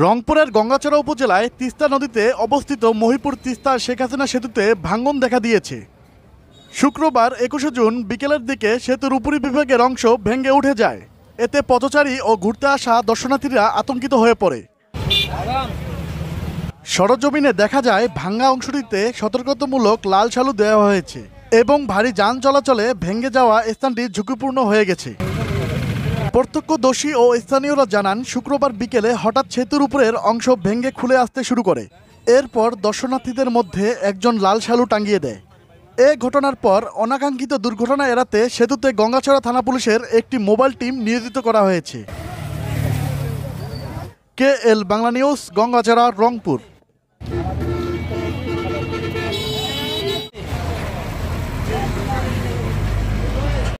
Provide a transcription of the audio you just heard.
রংপুরের গঙ্গাচড়া উপজেলায় তিস্তা নদীতে অবস্থিত মহিপুর তিস্তা শেখ হাসিনা সেতুতে ভাঙন দেখা দিয়েছে। শুক্রবার ২১ জুন বিকেলের দিকে সেতুর উপরি বিভাগের অংশ ভেঙে উঠে যায়। এতে পথচারী ও ঘুরতে আসা দর্শনার্থীরা আতঙ্কিত হয়ে পড়ে। সরজমিনে দেখা যায় ভাঙা অংশটিতে সতর্কতামূলক লাল শালু দেওয়া হয়েছে এবং ভারী যান চলাচলে ভেঙে যাওয়া স্থানটি ঝুঁকিপূর্ণ হয়ে গেছে। প্রত্যক্ষদর্শী ও স্থানীয়রা জানান, শুক্রবার বিকেলে হঠাৎ সেতুর উপরের অংশ ভেঙে খুলে আসতে শুরু করে। এরপর দর্শনার্থীদের মধ্যে একজন লাল শালু টাঙিয়ে দেয়। এ ঘটনার পর অনাকাঙ্ক্ষিত দুর্ঘটনা এড়াতে সেতুতে গঙ্গাচড়া থানা পুলিশের একটি মোবাইল টিম নিয়োজিত করা হয়েছে। KL Bangla news, Gangachara, Rangpur.